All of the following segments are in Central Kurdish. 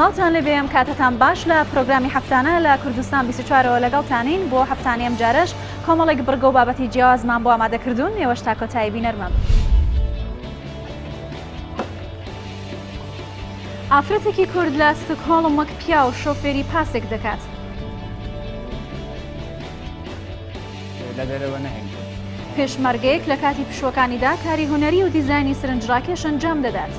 سڵاتان لێ بێم کاتتان باش لە پرۆگرامی هەفتانە لە کوردستان 24ەوە لەگەڵتانین بۆ هەفتانەی ئەم جارش کۆمەڵێک بڕگە و بابەتی جیاوازمان بۆ ئامادەکردوون ئێوەش تا کۆتایی بینەرمە. ئافرەتێکی کورد لە ستۆکهۆڵم وەک پیا و شۆفێری پاسێک دەکات. پێشمەرگەیەک لە کاتی پشوەکانیدا کاری هونەری و دیزایانی سرنجڕاکێش ئەنجام دەدات.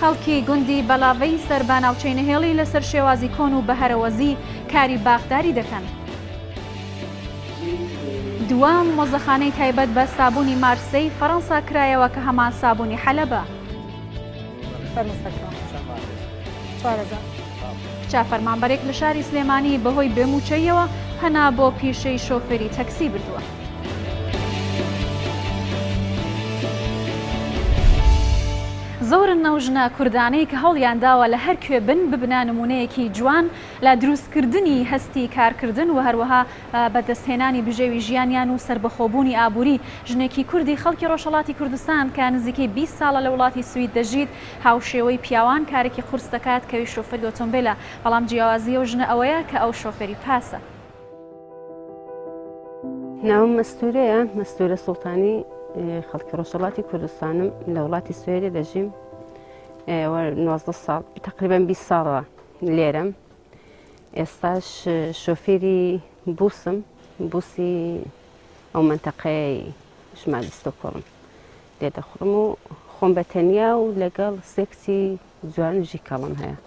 خەڵکی گوندی بەلاڤەی سەرباناوچەی نهێڵی لەسەر شێوازی کۆن و بەهەرەوەزی کاری باغداری دەکەن. دوام مۆزەخانەی تایبەت بە سابوونی مارسەی فەڕەنسا کرایەوە کە هەمان سابوونی حەلەبە. کچا فەرمانبەرێک لە شاری سلێمانی بەهۆی بێموچەیەوە هەنا بۆ پیشەی شۆفێری تەکسی بردووە. زۆرن نەوژنە کوردانەی کە هەوڵیان داوە لە هەر کوێ بن ببنە نمونەیەکی جوان لە دروستکردنی هەستی کارکردن و هەروەها بەدەستهێنانی بژێوی ژیانیان و سربەخۆبوونی ئابووری. ژنێکی کوردی خەڵکی ڕۆژهەڵاتی کوردستان کە نزیکەی 20 ساڵە لە وڵاتی سوید دەژیت هاوشێوەی پیاوان کارێکی قورس دەکات کەوی شۆفێری ئۆتۆمبیلە، بەڵام جیاوازی ئەو ژنە ئەوەیە کە ئەو شۆفێری پاسە. ناوم مەستورەیە، مەستورە سوڵتانی، خەڵکی ڕۆژهەڵاتی کوردستانم، لە وڵاتی سوێدە دەژیم. 19 ساڵ تقریبان 20 ساڵە لێرەم. ئێستاش شۆفێری بووسم، بووسی ئەو منتەقەی ژماری ستۆکهۆڵم لێ دەخڕم و خۆم بە تەنیا و لەگەڵ سێکسی جوان و ژیکەڵم هەیە.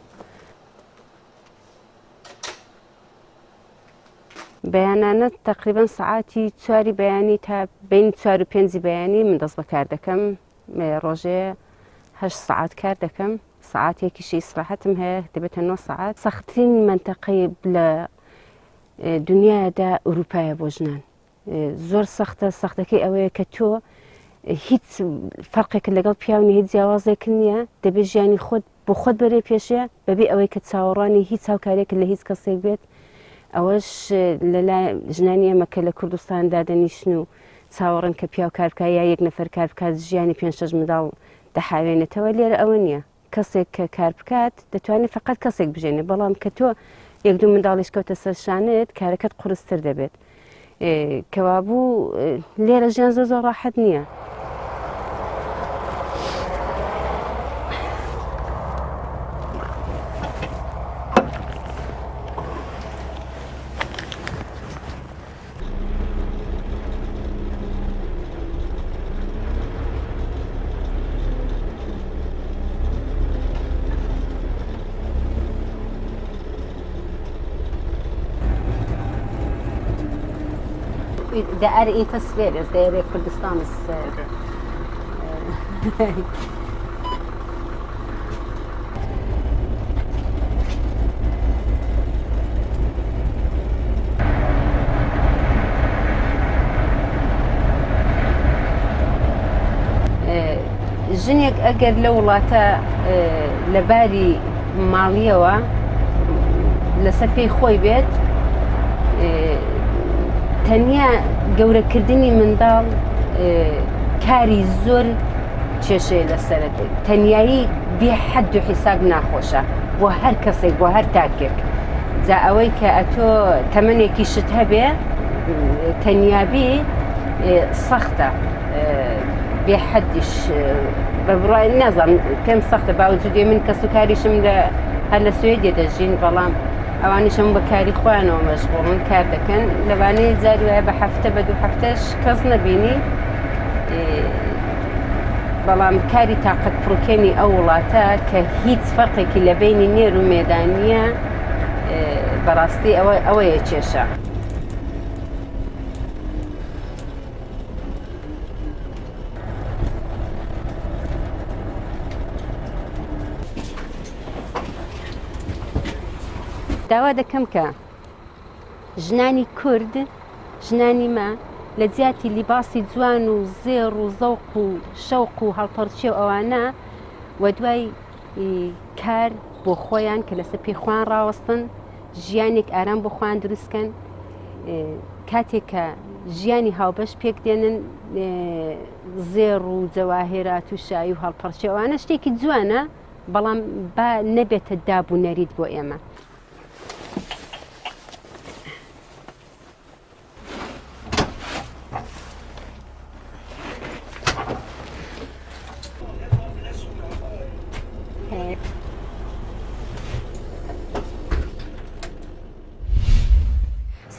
بەیانانە تقریبان سعاتی 4 بەیانی تا بین 4 و 5 بەیانی من دەست بەکار دەکەم. ڕۆژێ 8 سعات کار دەکەم، سعاتێکیشی ئیسراحەتم هەیە دەبێتە 9 سعات. سەختترین منتەقەی لە دنیادا ئوروپایە بۆ ژنان. زۆر سەختە. سەختەکەی ئەوەیە کە تۆ هیچ فەرقێک لەگەڵ پیاوانی هیچ جیاوازێک نییە، دەبێت ژیانی خۆت بۆ خۆت بەرێ پێشێ بەبێ ئەوەی کە چاوەڕانی هیچ هاوکارێک لە هیچ کەسێک بێت. ئەوەش لەلای ژنانی ئێمە کە لە کوردستاندا دەنیشن و چاوەڕن کە پیاو کاربکە یا یەک نەفەر کار بکات ژیانی 5-6 منداڵ دەحاوێنێتەوە. لێرە ئەوە نییە. کەسێک کە کار بکات دەتوانێت فقط کەسێک بژێنێ، بەڵام کە تۆ 1-2 منداڵیش کەوتە سەر شانت کارەکەت قورستر دەبێت. کەوابوو لێرە ژیان زۆر ڕاحەت نییە. Det är inte Sverige, det är Kurdistans... ژنێک ئەگەر لە وڵاتە لەباری ماڵیەوە لەسەر پێی خۆی بێت، تەنیا گەورەکردنی منداڵ کاری زۆر کێشەیە لەسەرت. تەنیایی بێ حەد و حیساب ناخۆشە بۆ هەر کەسێک، بۆ هەر تاکێک. جا ئەوەی کە ئەتۆ تەمەنێکی شت هەبێ تەنیابی سەختە، بێ حەدیش بەبڕای نازانم پێم سەختە. باوجودی من کەس و کاریشم هەر لە سوێدێ دەژین، بەڵام ئەوانیشم بە کاری خۆیانەوە مەشغوڵن کار دەکەن. لەوانەیە جاری وایە بە هەفتە بە 2 هەفتەش کەس نەبینی، بەڵام کاری تاقەت فڕوکێنی ئەو وڵاتە کە هیچ فەرقێکی لە بینی نێر و مێدانیە بەڕاستی ئەوەیە کێشە. داوا دەکەم کە ژنانی کورد، ژنانی مە لە جیاتی لیباسی جوان و زێڕ و زەوق و شەوق و هەڵپەرچێ و ئەوانە و دوای کار بۆ خۆیان کە لەسەر پێی خۆیان ڕاوەستن، ژیانێک ئارام بۆ خۆیان دروستکەن، کاتێک کە ژیانی هاوبەش پێک دێنن زێڕ و جەواهێرات و شایی و هەڵپەرچێ ئەوانە شتێکی جوانە بەڵام با نەبێتە دابوونەریت بۆ ئێمە.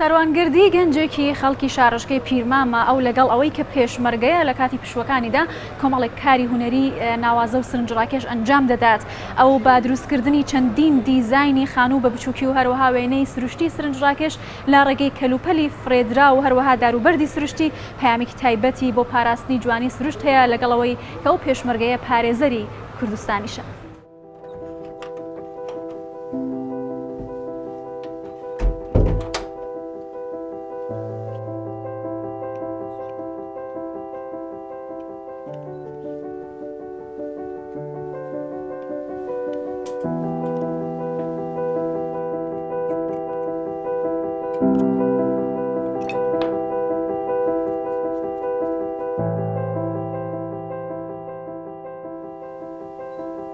سەروانگردی گەنجێکی خەڵکی شارۆچکەی پیرمامە ئەو لەگەڵ ئەوەی کە پێشمەرگەیە لە کاتی پشوەکانیدا کۆمەڵێک کاری هوەری ناوازە و سرنجڕاکێش ئەنجام دەدات. ئەو با دروستکردنی چەندین دیزایانی خانوو بە بچووکی و هەروەها وێنەی سروشتی سرنجڕاکێش لە ڕێگەی کەلوپەلی فرێدرا و هەروەها داروبەردی سروشتی پەیامێکی تایبەتی بۆ پاراستنی جوانی سروشت هەیە لەگەڵەوەی کە ئەو پێشمەرگەیە پارێزەری کوردستانیشە.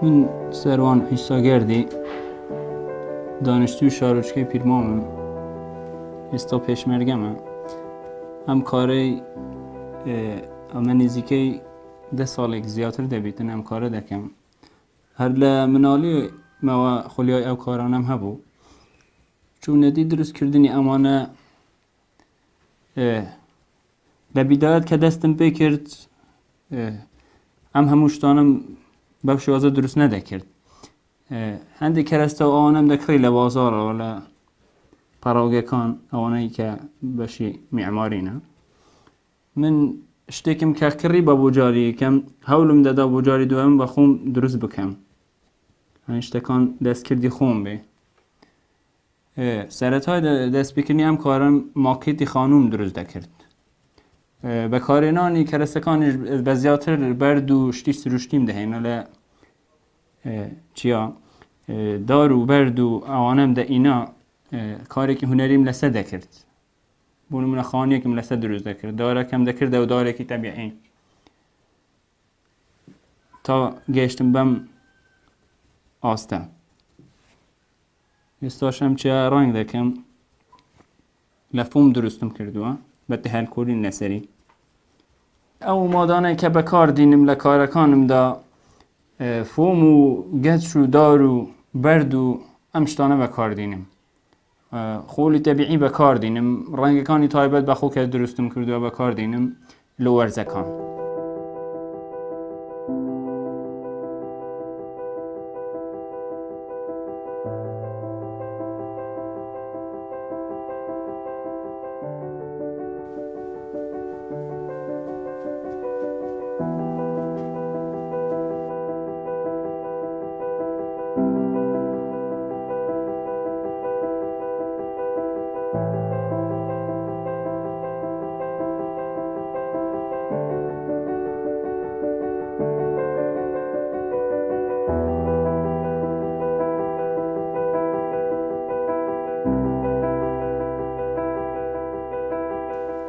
من سەروان عیساگەردی دانیشتووی شارۆچکەی پیرمامم، ئێستا پێشمەرگەمە. ئەم کارەی ئەمە نزیکەی 10 ساڵێک زیاتر دەبێتن ئەم کارە دەکەم. هەر لە مناڵیمەوە خولیای ئەو کارانەم هەبوو. چوونەتی دروستکردنی ئەمانە لە بیدایەت کە دەستم پێ کرد ئەم هەموو شتانم بەو شێوازە دروست نەدەکرد. هەندێک کەرەستە و ئەوانەم دەکڕی لە بازاڕەوە لە پەراوگەکان ئەوانەی کە بەشی میعمارینە. من شتێکم کە کڕی بە بۆ جاری یەکەم هەوڵم دەدا بۆ جاری دووەم بە خۆم دروست بکەم، هەنی شتەکان دەستکردی خۆم بێ. سەرەتای دەستپێکردنی ئەم کارم ماکێتی خانووم دروست دەکرد. بەکارێنانی کەرەستەکانیش بە زیاتر بەرد و شتی سروشتیم دەهێنە لە چیا دار و بەرد و ئەوانەم دەئینا کارێکی هونەریم لەسەر دەکرد. بۆ نمونە خانیەکم لەسەر دروست دەکرد، دارەکەم دەکردە و دارێکی تەبیعی تا گەیشتم بەم ئاستە. ئێستاشەم چیا ڕنگ دەکەم لە فۆم دروستم کردووە بەتە هەلکۆلین لەسەری. ئەو مادانەی کە بەکار دینم لە کارەکانمدا فۆم و گەچ و دار و بەرد و ئەم شتانە بەکار دینم. خۆلی تەبیعی بەکار دینم، ڕەنگەکانی تایبەت بە خۆ کە دروستم کردووە بەکار دینم لە وەرزەکان.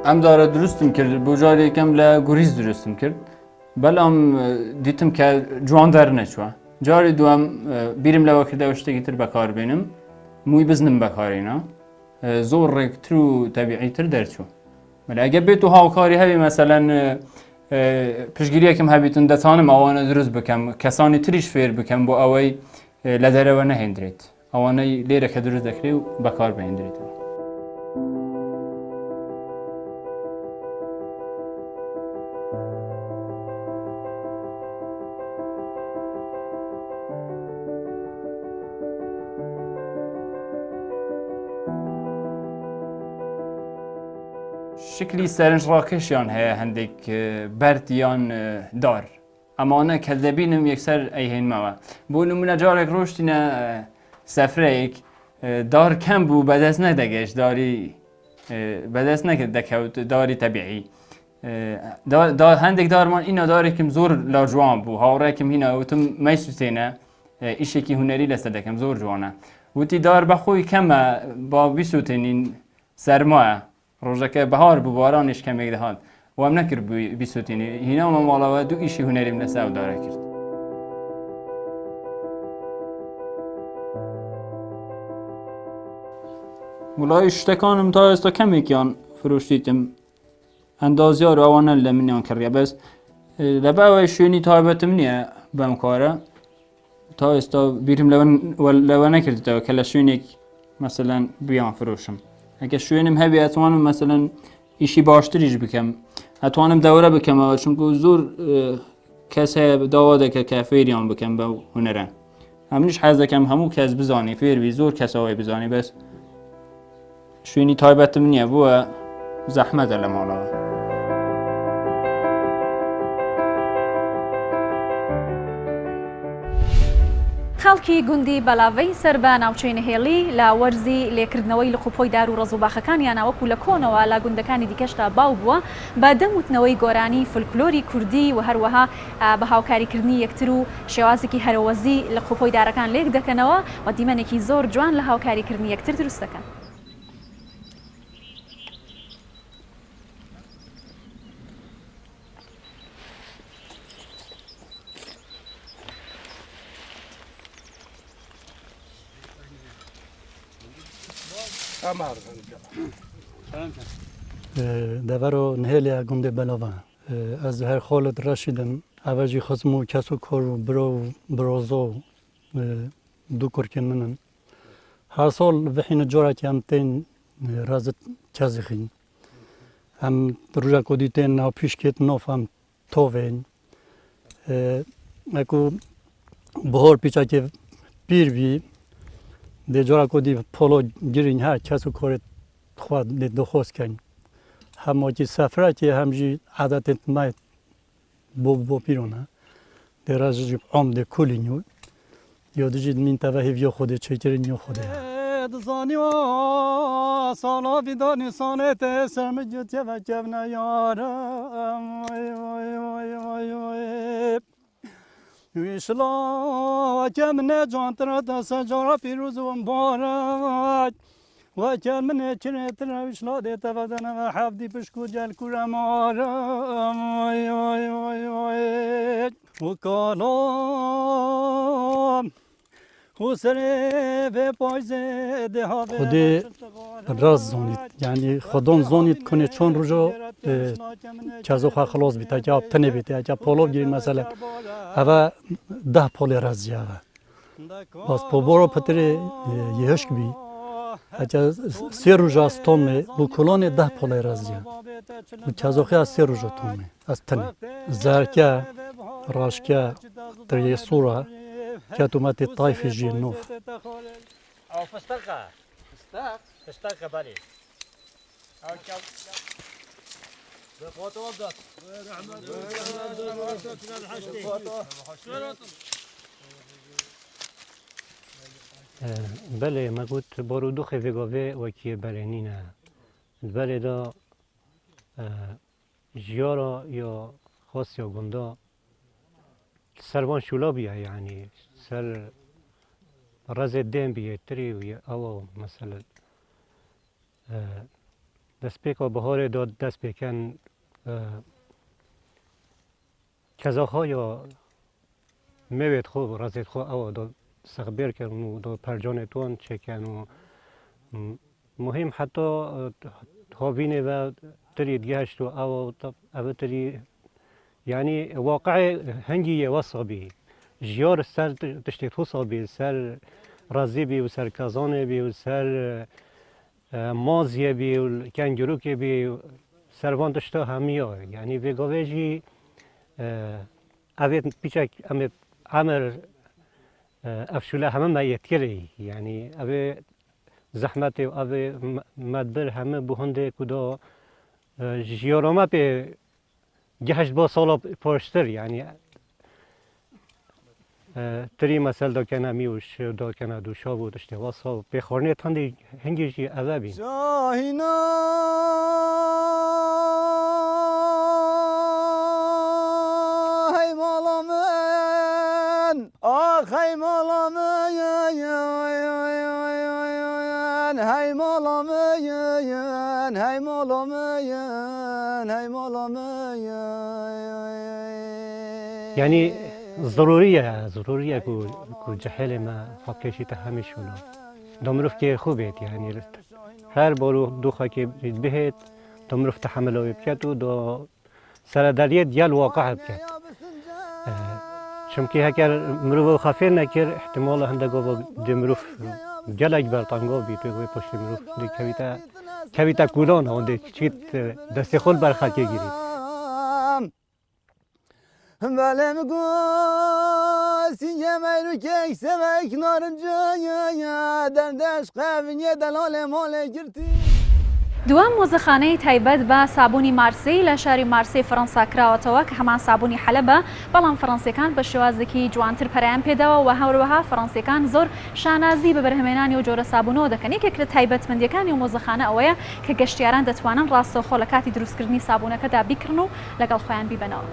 ئەم دارە دروستم کرد بۆ جارێکم لە گوریز دروستم کرد، بەڵام دیتم کە جوان دەرنەچووە. جاری دووەم بیرم لەوە کردەوە شتێکی تر بەکاربێنم، مووی بزنم بەکارێنا زۆر ڕێکتر و تەبیعیتر دەرچوو. بەڵام ئەگە بێت و هاوکاری هەبی مەسەلەن پشگیریەکم هەبیتن دەتوانم ئەوانە دروست بکەم، کەسانی تریش فێر بکەم بۆ ئەوەی لە دەرەوە نەهێنرێت، ئەوانەی لێرە کە دروست دەکرێت و بەکار بهێنرێتەوە. شکلی سەرنجڕاکێشیان هەیە، هەندێک بەردیان دار، ئەمانە کە دەبینم یەکسەر ئەیهێنمەوە. بۆ نمونە جارێک ڕۆشتینە سەفرەیەک دار کەم بوو بەدەست نەدەگەشت، داری بەدەست دەکەوت داری تەبیعی. هەندێک دارمان ئینە دارێکم زۆر لاجوان بوو، هاوڕێکم هینە وتم مەیسووتێنە ئیشێکی هونەری لەسەر دەکەم زۆر جوانە. وتی دار بەخۆی کەمە با بیسووتێنین سەرمایە روزکه بهار بو بارانش کمی دهاد و هم نکرد بیسوتینی هینا ما مالا دو ایشی هنریم نساو داره کرد ولای شتکانم تا استا کمی کیان فروشتیتم اندازیار و آوانه لمنیان کردیا بس لبا شونی تایبتم نیه بام کاره تا استا بیرم لبا نکردی تا کلا شونیک مثلا بیان فروشم اگه شونیم هبی اتوانم مثلا ایشی باشتریش بکم اتوانم دوره بکم چون زور کسی داواده که کافیریان بکم با هنرن همینش حز دکم همو کس بزانی فیر بی زور کسایی بزانی بس شونی تایبتم نیه بو زحمت لمالا خەڵکی گوندی بەلاڤەی سەر بە ناوچەی نهێڵی لە وەرزی لێکردنەوەی لە قوپۆی دار و ڕزوباخەکانیان وەکو لە کۆنەوە لە گوندەکانی دیکەشدا باو بووە بە دەموتنەوەی گۆرانی فولکلۆری کوردی و هەروەها بە هاوکاریکردنی یەکتر و شێوازێکی هەرەوەزی لە قوپۆی دارەکان لێک دەکەنەوە و دیمەنێکی زۆر جوان لە هاوکاریکردنی یەکتر دروست دەکەن. دورو نهیلی گنده بلاوان از هر خالد رشیدم اوجی خزمو کسو کارو بروزو دو کرکن منن هر سال وحین جورتی هم تین رازت کزخین هم روزا کدی تین ناو پیشکت ناف هم توین اکو بهار پیچا که پیر بی ده جورا کدی پولو گیرین هر کسو کارت خواد دخواست کن همه چی سفره که همچی عادت مایت بو پیرونه در از جیب عمد کلی نیو یا دیجید من توهی ویا خوده چیکر نیو خوده دزانی و سالا بیدانی سانت سرم جوتی و جب نیارم ویشلا کم نه جانتر دست جارا پیروز و مبارک و کل من چنه تنویش لاده تفدن و حفظی پشکو جل کرم آرم و کالام خسره به پایزه ده ها خودی راز زونید یعنی خودان زونید کنه چون رجا چازو خواه خلاص بیتا اگه آب تنه بیتا اگه پولو گیرین مثلا اوه 10 پول رازی اوه باز پو برو پتره یهشک بی اگه 3 روزه از تونه بو کلان 10 پول رازیه و چازوخی از 3 روزه تونه از تنه زرکه راشکه تریه سوره که تومت طایف جی نوف او فستقه فستقه بله او كم بقوته وقت بله ما قلت بارودو خفيقوه وكي برينينا بله دا جيارا یا خاص یا گندا سروان شولا بیه یعنی سر رز دیم بیه تری و او مثلا دست پیکا بهار داد دست پیکن کزاخا یا میوید خوب رزید خوب او داد سخبر کن و داد پرجان توان چکن و مهم حتی هاوینه و تری دیگهشت و او تری يعني واقع هنجي وصبي جيار سر تشتيت وصبي سر رازيبي وسر كازانبي وسر مازيه بي والكانجروكي بي سروان تشتا هميا يعني في قواجي أبيت بيشك أمت عمر أفشولا هم ما يتكلي يعني أبي زحمتي وأبي مدبر هم بهنده كدا جيارما بي جهش با سالا پشتر یعنی تری مثل دا کنه میوش دا کنه دوشا بود اشته واسا بخورنه تندی هنگیشی عذابی شاهینا های مالا من آخ های مالا من های مالا من هاي مولومين هاي مولومين يعني ضرورية كو جحيل ما فكيشي تهمش ولا دمرف كي خوبيت يعني هر بارو دو خاكي بهت دمرف تحمله بكتو دو سردالية ديال واقع بكت چونکی هکر مروف خافیر نکر احتمال هنده گو دمروف جلک برتانگو بی توی پشت مروف دی کویتا کولان هنده چیت دست خول بر خلکی گیرید بله مگو سینگه میرو که سمک نارنجا دردش قوینیه دلال مال گرتی دوام مۆزەخانەی تایبەت بە سابوونی مارسی لە شاری مارسی فەڕەنسا کراوەتەوە کە هەمان سابوونی حەلەبە بەڵام فەڕەنسیەکان بە شێوازێکی جوانتر پەرەیان پێداوە و هەروەها فەڕەنسیەکان زۆر شانازی بە بەرهەمێنانی و جۆرە سابوونەوە دەکەن. یەکێک لە تایبەتمەندیەکانی و مۆزەخانە ئەوەیە کە گەشتیاران دەتوانن ڕاستەوخۆ لە کاتی دروستکردنی سابوونەکەدا بیکردن و لەگەڵ خۆیان بیبەنەوە.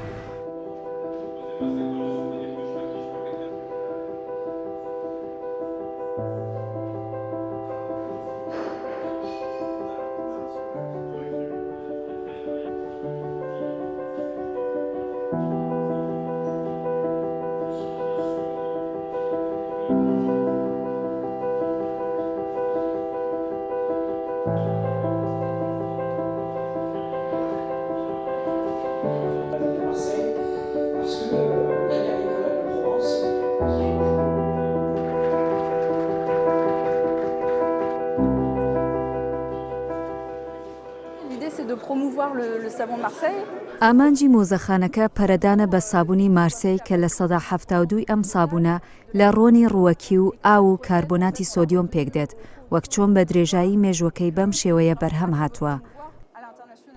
ئامانجی مۆزەخانەکە پەرەدانە بە سابوونی مارسی کە لە سەدا 72 ئەم سابوونە لە ڕۆنی ڕووەکی و ئاو و کاربۆناتی سۆدیۆم پێکدێت وەک چۆن بە درێژایی مێژوەکەی بەم شێوەیە بەرهەم هاتووە.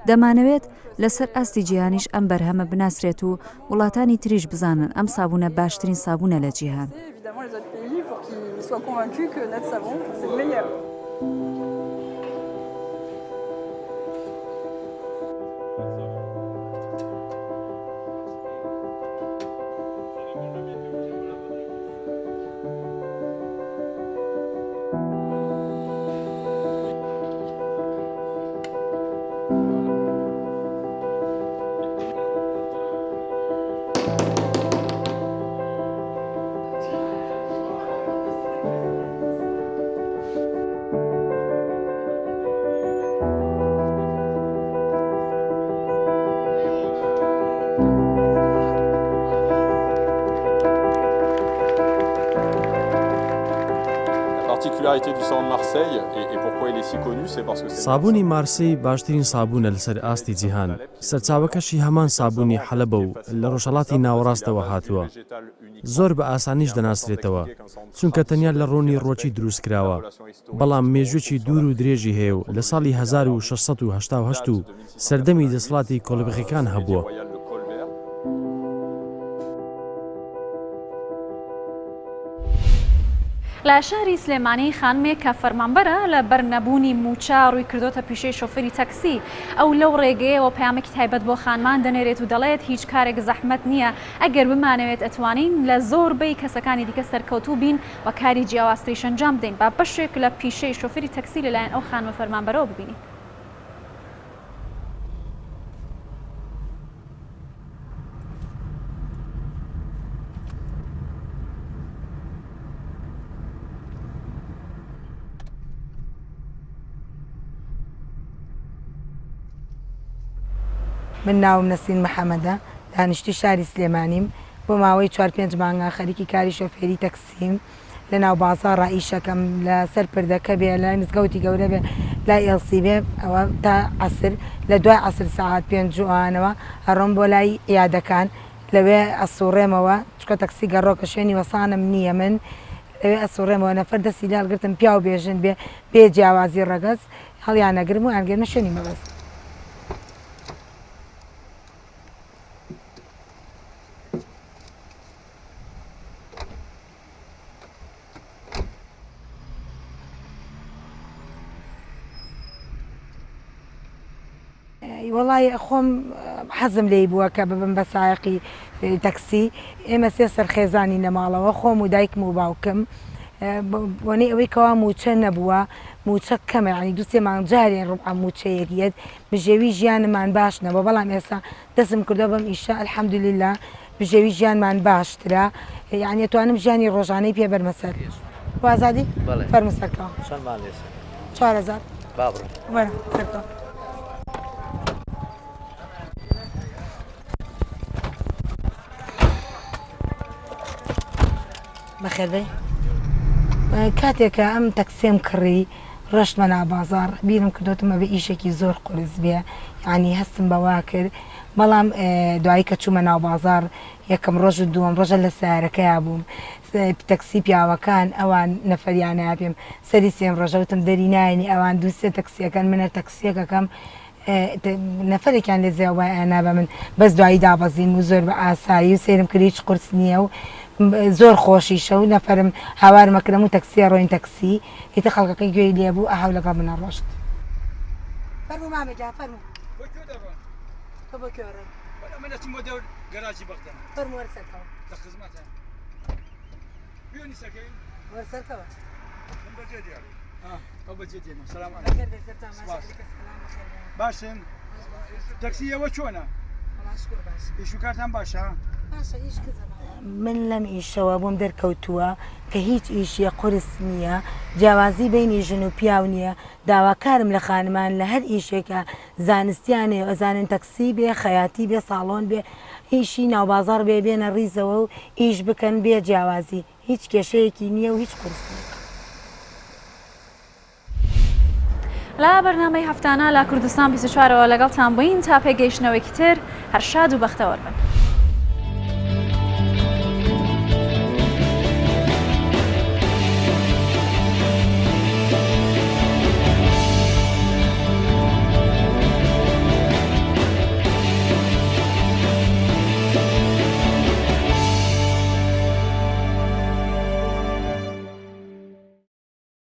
دەمانەوێت لەسەر ئاستی جیهانیش ئەم بەرهەمە بناسرێت و وڵاتانی تریش بزانن ئەم سابوونە باشترین سابوونە لە جیهان. سابوونی مارسی باشترین سابوونە لەسەر ئاستی جیهان سەرچاوەکەشی هەمان سابوونی حەلەبە و لە ڕۆژهەڵاتی ناوەڕاستەوە هاتووە. زۆر بە ئاسانیش دەناسرێتەوە چونکە تەنیا لە ڕۆنی ڕۆکی دروست کراوە بەڵام مێژوێکی دوور و درێژی هەیە و لە ساڵی 1688 و سەردەمی دەسەڵاتی کۆلبخیەکان هەبووە. لە شاری سلێمانی خانمێک کە فەرمانبەرە لە بەرنەبوونی موچە ڕووی کردۆتە پیشەی شۆفێری تەکسی. ئەو لەو ڕێگەیەوە پەیامێکی تایبەت بۆ خانمان دەنێرێت و دەڵێت هیچ کارێک زەحمەت نییە ئەگەر بمانەوێت ئەتوانین لە زۆربەی کەسەکانی دیکە سەرکەوتوو بین و کاری جیاوازتریش ئەنجام بدەین. با بەشێک لە پیشەی شۆفێری تەکسی لەلایەن ئەو خانمە فەرمانبەرەوە ببینین. من ناوم نەسین محەممەدە دانیشتی شاری سلێمانیم بۆ ماوەی 4-5 مانگا خەریکی کاری شۆفێری تەکسیم لە ناو بازار ڕائیشەکەم لە سەر پردەکە بێ لای مزگەوتی گەورە بێ لای ئێڵسی بێ ئەوە تا عەسر لە دوای عەسر ساعات 5 جوانەوە هەڕۆم بۆ لای یادەکان لەوێ ئەسوڕێمەوە چکە تەکسی گەڕۆکە شوێنی وەسانم نییە من لەوێ ئەسوڕێمەوە نەفەر دەستی لالگرتم پیا و بێژن بێ جیاوازی ڕەگەز هەڵیان نەگرم و ئەنگەرمە شوێنی مەبەست. وڵی خۆم حەزم لێی بووە کە ببم بە سایقی تەکسی. ئێمە 3 سەرخێزانی لە ماڵەوە خۆم و دایکم و باوکم بۆنەی ئەوەی کەوا موچە نەبووە موچە کەمە ینی دووسێ مانجارێن ڕوبع موچەیەکیت بژێوی ژیانمان باش نەبە بەڵام ئێستا دەستم کردو بەم ئیشە الحەمدولله بژێوی ژیانمان باشترە یعنی توانم ژیانی ڕۆژانەی پێ بەرمەسەر وازادی فەرموسەرکەوە 4000 وەرە سەرکەوە بەخێربەی کاتێکە ئەم تەکسێم کڕی ڕۆشتمە ناو بازاڕ بیرم کردوتمە بە ئیشێکی زۆر قورس بێ ینی هەستم بەوا کرد بەڵام دوایی کە چوومە ناو بازاڕ یەکەم ڕۆژ و دووەم ڕۆژە لە سارەکەیا بووم تەکسی پیاوەکان ئەوان نەفەریانە پێم سەری سێم ڕۆژەوتم دەری نایانی ئەوان دووسێ تەکسیەکەن منە تەکسیەکەکەم نەفرێکیان لێ زێ وای ئەنا بە من بەس دوایی دابەزیم و زۆر بە ئاسایی و سێرم کردی هیچ قورس نییە و زۆر خۆشیشە و نەفرم هاوارمەکرم و تەکسیە ڕۆین تەکسی هیتە خەڵکەکەی گوێی لێبوو ئەهاو لەگەڵ منە ڕۆشت فەرموو مامێجا فەرموو تۆ بۆ کوێڕێ من ئەچم بۆ دەور گەراجی بەختە فەرموو وەرسەرکەوە لە خزمەتە بێنی سەکەی وەرسەرکەوە من بەجێ دیار ئەو بەجێ دێنم سەلام بەخێر بێ سەرتان باشن تەکسی ئەوە چۆنە ئیش و کارتان باشە من لەم ئیشەوە بۆم دەرکەوتووە کە هیچ ئیشیە قورس نییە جیاوازی بینی ژن و پیاو نییە داواکارم لە خانمان لە هەر ئیشێکە زانستیانێ ئەزانن تەکسی بێ خەیاتی بێ ساڵۆن بێ هیچی ناوبازار بێ بێنە ڕیزەوە و ئیش بکەن بێ جیاوازی هیچ کێشەیەکی نییە و هیچ قورس نییە. لا بەرنامەی هەفتانە لە کوردستان 24ەوە لەگەڵتان بووین تا پێگەیشتنەوەیکی تر هەر شاد و بەختەوەر بن.